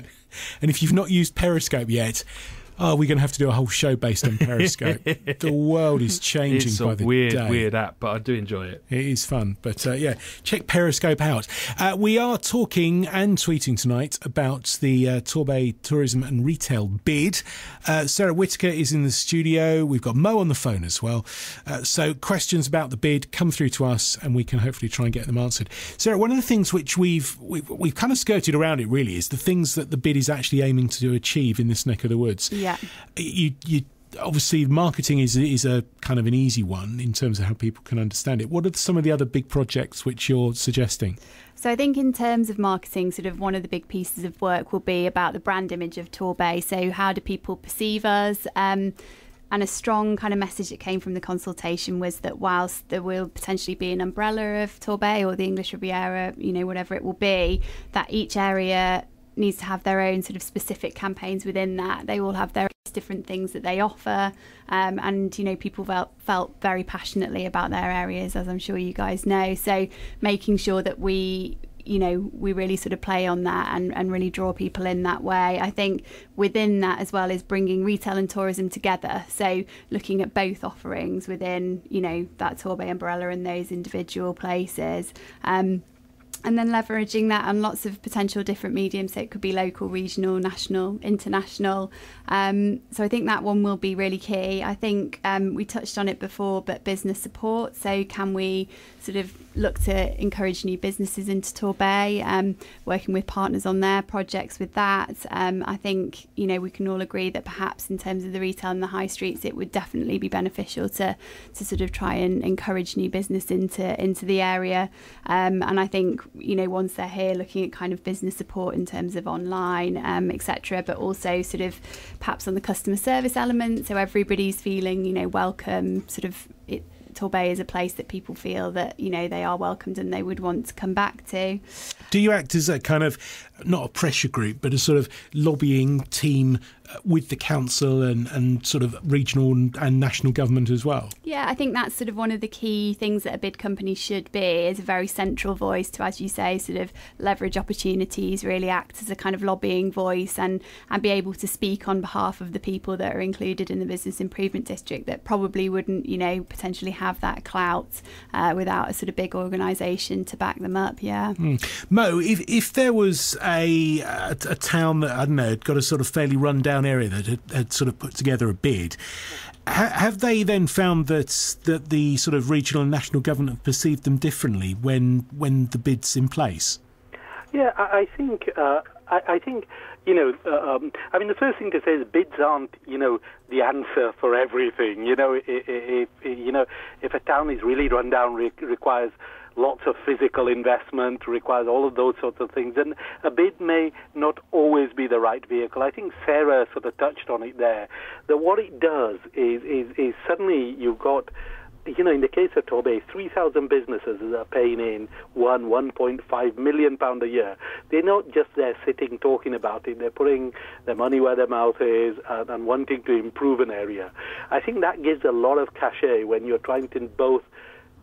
And if you've not used Periscope yet, we're going to have to do a whole show based on Periscope. The world is changing by the day. It's a weird app, but I do enjoy it. It is fun. But, check Periscope out. We are talking and tweeting tonight about the Torbay Tourism and Retail bid. Sarah Whittaker is in the studio. We've got Mo on the phone as well. So questions about the bid come through to us and we can hopefully try and get them answered. Sarah, one of the things which we've kind of skirted around it really is the things that the bid is actually aiming to achieve in this neck of the woods. Yeah. You obviously marketing is a kind of an easy one in terms of how people can understand it. What are some of the other big projects which you're suggesting? So I think in terms of marketing, sort of one of the big pieces of work will be about the brand image of Torbay. So how do people perceive us? And a strong kind of message that came from the consultation was that whilst there will potentially be an umbrella of Torbay or the English Riviera, whatever it will be, that each area needs to have their own sort of specific campaigns within that. They all have their different things that they offer, and people felt very passionately about their areas, as I'm sure you guys know. So making sure that we we really sort of play on that and really draw people in that way. I think within that as well is bringing retail and tourism together. So looking at both offerings within, that Torbay umbrella and those individual places. And then leveraging that on lots of potential different mediums. So it could be local, regional, national, international. So I think that one will be really key. I think we touched on it before, but business support. So can we sort of look to encourage new businesses into Torbay, working with partners on their projects with that. I think, we can all agree that perhaps in terms of the retail and the high streets, it would definitely be beneficial to sort of try and encourage new business into the area. And I think, once they're here, looking at kind of business support in terms of online, etc., but also sort of perhaps on the customer service element, so everybody's feeling, welcome, sort of Torbay is a place that people feel that, they are welcomed and they would want to come back to. Do you act as a kind of, not a pressure group, but a sort of lobbying team with the council and sort of regional and national government as well? Yeah, I think that's sort of one of the key things that a bid company should be, is a very central voice to, as you say, sort of leverage opportunities, really act as a kind of lobbying voice and be able to speak on behalf of the people that are included in the business improvement district that probably wouldn't, potentially have that clout without a sort of big organisation to back them up. Yeah. Mo, if there was a town that, I don't know, had got a sort of fairly run-down area that had sort of put together a bid, have they then found that the sort of regional and national government perceived them differently when the bid's in place? Yeah, I think the first thing to say is bids aren't the answer for everything. If a town is really run down, requires lots of physical investment, requires all of those sorts of things, and a bid may not always be the right vehicle. I think Sarah sort of touched on it there, that what it does is suddenly you've got, in the case of Torbay, 3,000 businesses that are paying in £1.5 million a year. They're not just there sitting talking about it. They're putting their money where their mouth is and wanting to improve an area. I think that gives a lot of cachet when you're trying to both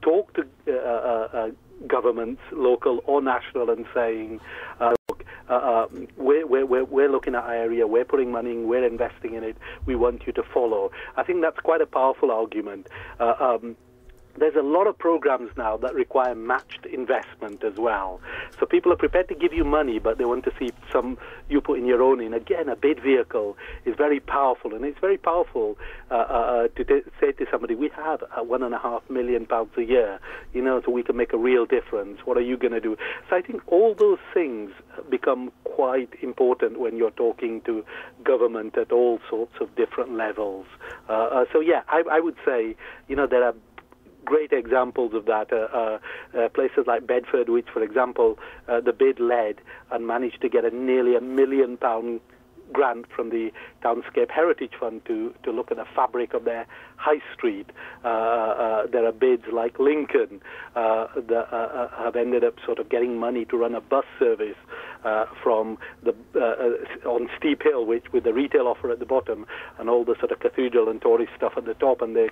talk to governments, local or national, and saying, look, we're looking at our area, we're putting money in, we're investing in it, we want you to follow. I think that's quite a powerful argument. There's a lot of programs now that require matched investment as well. So people are prepared to give you money, but they want to see some you put in your own in. Again, a bid vehicle is very powerful, and it's very powerful to say to somebody, we have £1.5 million a year, so we can make a real difference. What are you going to do? So I think all those things become quite important when you're talking to government at all sorts of different levels. I would say, there are great examples of that. Places like Bedford, which, for example, the bid led and managed to get a nearly £1 million grant from the Townscape Heritage Fund to look at the fabric of their high street. There are bids like Lincoln that have ended up sort of getting money to run a bus service from on Steep Hill, which with the retail offer at the bottom and all the sort of cathedral and tourist stuff at the top, and they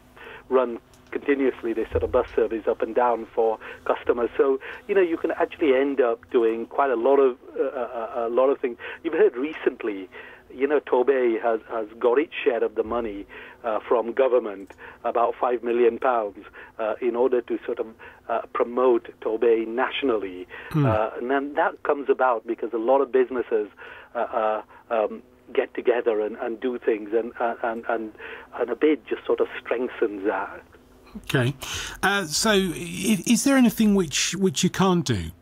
run continuously this sort of bus service up and down for customers. So you can actually end up doing quite a lot of things. You've heard recently, Torbay has got its share of the money from government, about £5 million, in order to sort of promote Torbay nationally. And then that comes about because a lot of businesses get together and do things, and a bid just sort of strengthens that. Okay, so is there anything which you can't do,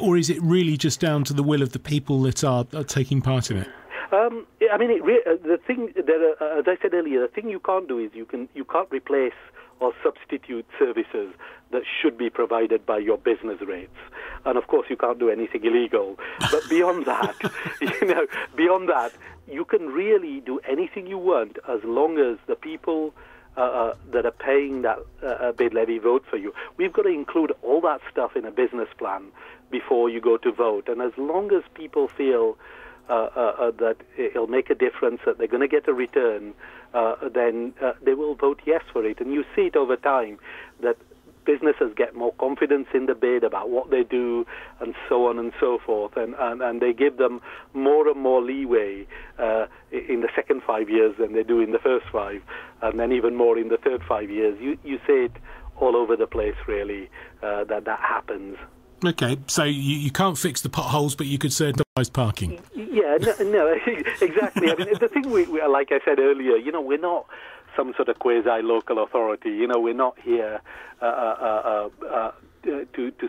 or is it really just down to the will of the people that are taking part in it? The thing that, as I said earlier, the thing you can't do is you can't replace or substitute services that should be provided by your business rates. And of course, you can't do anything illegal. But beyond that, you can really do anything you want as long as the people that are paying that bid levy vote for you. We've got to include all that stuff in a business plan before you go to vote. And as long as people feel that it'll make a difference, that they're going to get a return, then they will vote yes for it. And you see it over time that businesses get more confidence in the bid about what they do and so on and so forth, and they give them more and more leeway in the second 5 years than they do in the first 5, and then even more in the third 5 years. You see it all over the place, really, that happens. Okay, so you can't fix the potholes, but you could certainly parking. Yeah, no, exactly. I mean, the thing we, like I said earlier, we're not some sort of quasi-local authority. We're not here to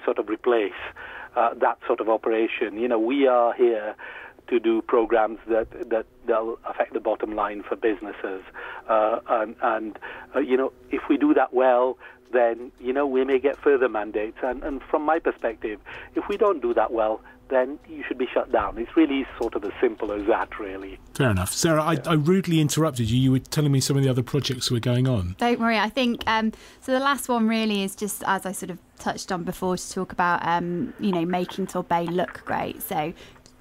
sort of replace that sort of operation. We are here to do programs that'll affect the bottom line for businesses, and if we do that well, then we may get further mandates. And from my perspective, if we don't do that well, then you should be shut down. It's really sort of as simple as that, really. Fair enough. Sarah, I rudely interrupted you. You were telling me some of the other projects that were going on. Don't worry. I think, so the last one really is just, as I sort of touched on before, to talk about, making Torbay look great. So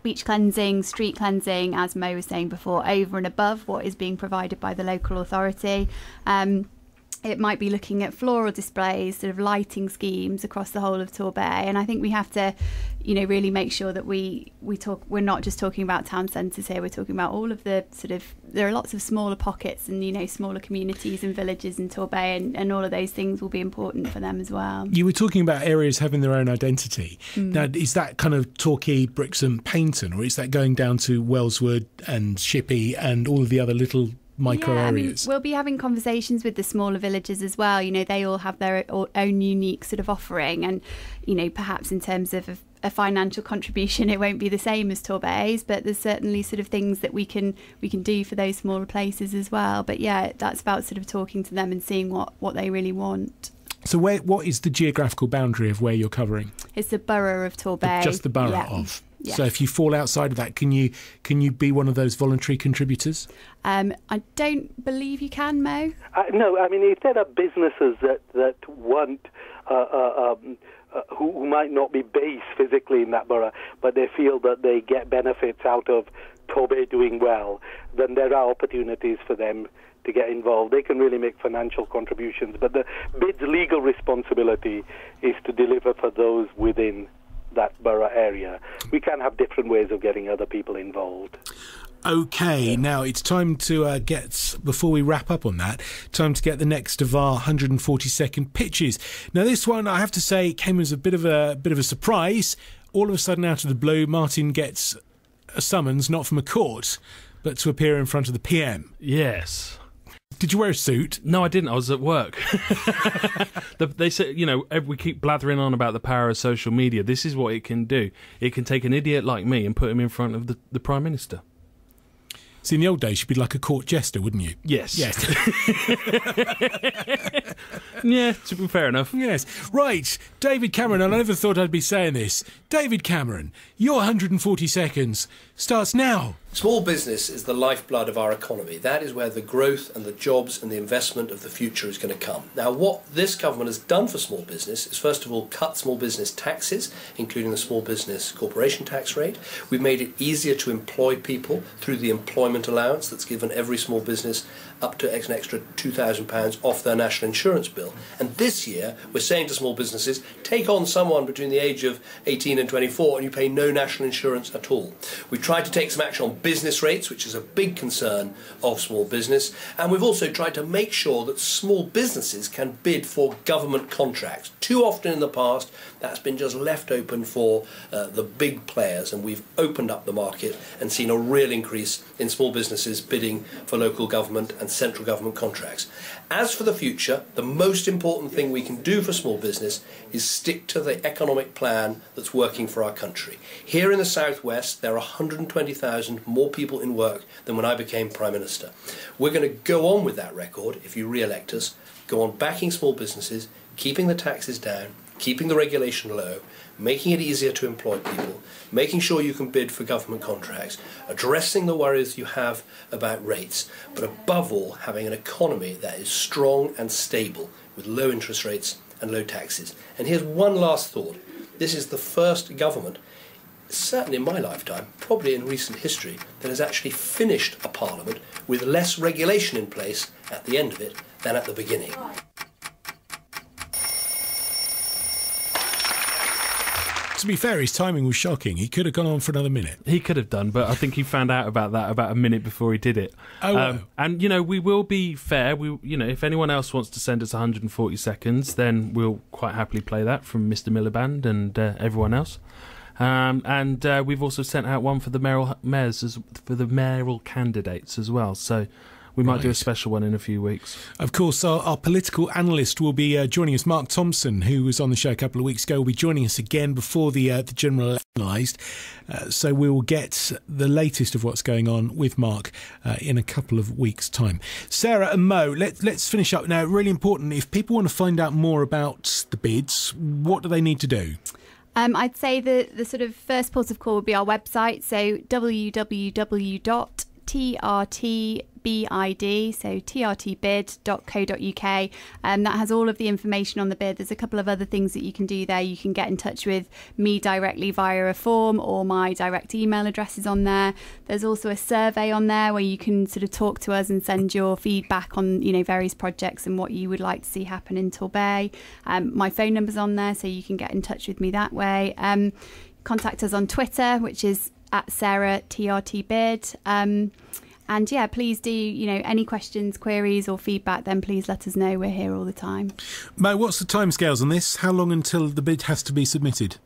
beach cleansing, street cleansing, as Mo was saying before, over and above what is being provided by the local authority. It might be looking at floral displays, sort of lighting schemes across the whole of Torbay, and I think we have to, really make sure that we're not just talking about town centres here. We're talking about all of the there are lots of smaller pockets and smaller communities and villages in Torbay, and all of those things will be important for them as well. You were talking about areas having their own identity. Now, is that kind of Torquay, Brixham, Paynton, or is that going down to Wellswood and Shippey and all of the other little micro areas? We'll be having conversations with the smaller villages as well. They all have their own unique sort of offering, and perhaps in terms of a financial contribution, it won't be the same as Torbay's, but there's certainly sort of things that we can do for those smaller places as well. But yeah, that's about sort of talking to them and seeing what they really want. So what is the geographical boundary of where you're covering? It's the borough of Torbay. Just the borough of. Yes. So if you fall outside of that, can you be one of those voluntary contributors? I don't believe you can, Mo. No, I mean, if there are businesses that want who might not be based physically in that borough, but they feel that they get benefits out of Torbay doing well, then there are opportunities for them to get involved. They can really make financial contributions, but the BID's legal responsibility is to deliver for those within that borough area. We can have different ways of getting other people involved. Okay, now it's time to before we wrap up on that, time to get the next of our 140-second pitches. Now, this one, I have to say, came as a bit of a surprise. All of a sudden, out of the blue, Martin gets a summons, not from a court, but to appear in front of the PM. Yes. Did you wear a suit? No, I didn't. I was at work. They said, we keep blathering on about the power of social media. This is what it can do. It can take an idiot like me and put him in front of the Prime Minister. See, in the old days, you'd be like a court jester, wouldn't you? Yes. Yes. Yeah, to be fair enough. Yes. Right, David Cameron, I never thought I'd be saying this. David Cameron, your 140 seconds starts now. Small business is the lifeblood of our economy. That is where the growth and the jobs and the investment of the future is going to come. Now, what this government has done for small business is, first of all, cut small business taxes, including the small business corporation tax rate. We've made it easier to employ people through the employment allowance that's given every small business up to an extra £2,000 off their national insurance bill. And this year, we're saying to small businesses, take on someone between the age of 18 and 24 and you pay no national insurance at all. We've tried to take some action on business rates, which is a big concern of small business, and we've also tried to make sure that small businesses can bid for government contracts. Too often in the past, that's been just left open for the big players, and we've opened up the market and seen a real increase in small businesses bidding for local government and central government contracts. As for the future, the most important thing we can do for small business is stick to the economic plan that's working for our country. Here in the southwest, there are 120,000 more people in work than when I became Prime Minister. We're going to go on with that record if you re-elect us, go on backing small businesses, keeping the taxes down, keeping the regulation low, making it easier to employ people, making sure you can bid for government contracts, addressing the worries you have about rates, but above all, having an economy that is strong and stable with low interest rates and low taxes. And here's one last thought. This is the first government, certainly in my lifetime, probably in recent history, that has actually finished a parliament with less regulation in place at the end of it than at the beginning. To be fair, his timing was shocking. He could have gone on for another minute. He could have done, but I think he found out about that about a minute before he did it. And, we will be fair. If anyone else wants to send us 140 seconds, then we'll quite happily play that from Mr. Miliband and everyone else. And we've also sent out one for the mayoral candidates as well. So we might do a special one in a few weeks. Of course, our political analyst will be joining us. Mark Thompson, who was on the show a couple of weeks ago, will be joining us again before the general election analysed. So we will get the latest of what's going on with Mark in a couple of weeks' time. Sarah and Mo, let's finish up now. Really important, if people want to find out more about the bids, what do they need to do? I'd say the sort of first port of call would be our website, so www.TRTBID, so TRTBID.co.uk. That has all of the information on the bid. There's a couple of other things that you can do there. You can get in touch with me directly via a form, or my direct email address is on there. There's also a survey on there where you can sort of talk to us and send your feedback on various projects and what you would like to see happen in Torbay. My phone number's on there, so you can get in touch with me that way. Contact us on Twitter, which is @SarahTRTBID. And yeah, please do, any questions, queries or feedback, then please let us know. We're here all the time. Mo, what's the timescales on this? How long until the bid has to be submitted?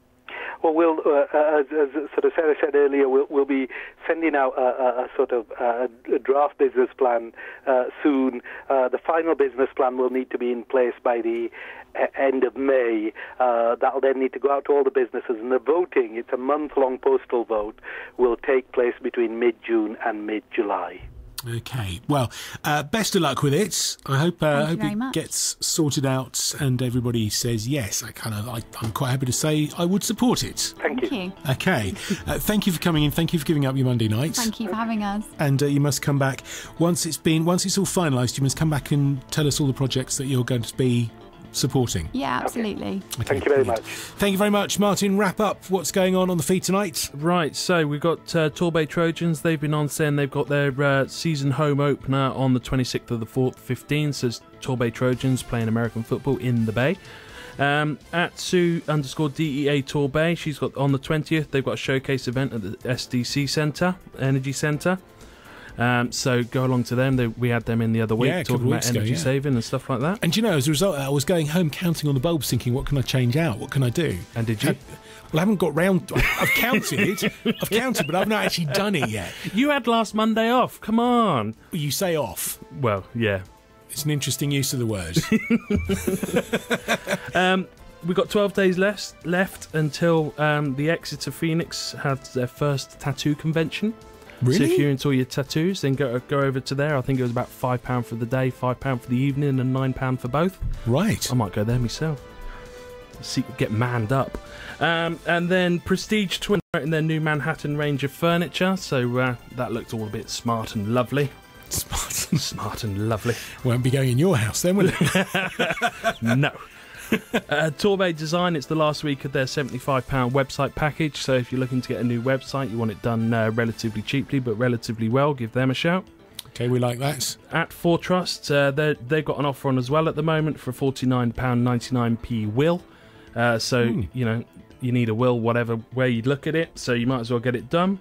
Well, we'll, as sort of Sarah said earlier, we'll be sending out a sort of a draft business plan soon. The final business plan will need to be in place by the end of May. That'll then need to go out to all the businesses, and the voting, it's a month-long postal vote, will take place between mid-June and mid-July. Okay, well, best of luck with it. I hope it gets sorted out and everybody says yes. I'm quite happy to say I would support it. Thank you. Okay, thank you for coming in. Thank you for giving up your Monday night. Thank you for having us. And you must come back once it's all finalised. You must come back and tell us all the projects that you're going to be supporting. Yeah, absolutely. Okay, thank you very much. Thank you very much. Martin, wrap up what's going on the feed tonight. Right, so we've got Torbay Trojans. They've been on saying they've got their season home opener on the 26th of the 4th, 15. So it's Torbay Trojans playing American football in the Bay. At Sue_DEA Torbay, she's got on the 20th, they've got a showcase event at the SDC Centre, Energy Centre. So go along to them. We had them in the other week talking about energy saving and stuff like that. And as a result of that, I was going home counting on the bulbs thinking, what can I change out? What can I do? And did you? Well, I haven't got round. I've counted, but I've not actually done it yet. You had last Monday off. Come on. You say off. Well, yeah. It's an interesting use of the word. We've got 12 days left until the Exeter Phoenix has their first tattoo convention. Really? So if you're into all your tattoos, then go over to there. I think it was about £5 for the day, £5 for the evening, and £9 for both. Right. I might go there myself. Get manned up. And then Prestige Twin in their new Manhattan range of furniture. So that looked all a bit smart and lovely. Smart and lovely. Won't be going in your house then, will it? No. Torbay Design, it's the last week of their £75 website package, so if you're looking to get a new website, you want it done relatively cheaply but relatively well, give them a shout. Okay, we like that. At For Trust, they've got an offer on as well at the moment for £49.99p will. You need a will whatever way you look at it, so you might as well get it done.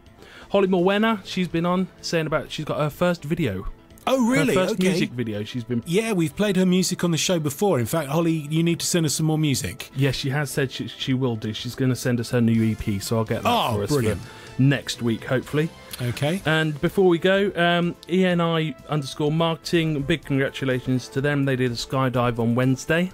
Holly Morwenna, she's been on saying about she's got her first video. Oh, really? Her first music video. She's been. Yeah, we've played her music on the show before. In fact, Holly, you need to send us some more music. Yes, she has said she will do. She's going to send us her new EP, so I'll get that for us for next week, hopefully. Okay. And before we go, ENI_marketing, big congratulations to them. They did a skydive on Wednesday.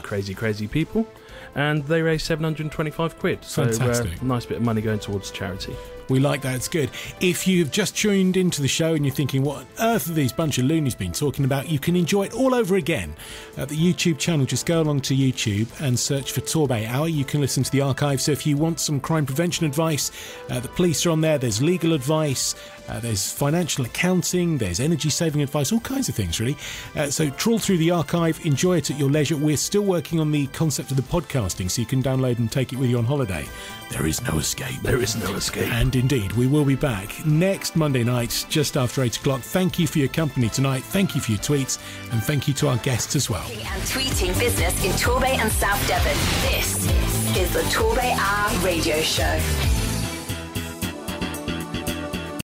Crazy people. And they raised £725. Fantastic. So nice bit of money going towards charity. We like that, it's good. If you've just tuned into the show and you're thinking, what on earth have these bunch of loonies been talking about, you can enjoy it all over again at the YouTube channel. Just go along to YouTube and search for TorbayHour. You can listen to the archive. So if you want some crime prevention advice, the police are on there. There's legal advice, there's financial accounting, there's energy saving advice, all kinds of things really. So trawl through the archive, enjoy it at your leisure. We're still working on the concept of the podcasting, so you can download and take it with you on holiday. There is no escape. There is no escape. And indeed, we will be back next Monday night, just after 8 o'clock. Thank you for your company tonight. Thank you for your tweets. And thank you to our guests as well. And tweeting business in Torbay and South Devon. This is the TorbayHour radio show.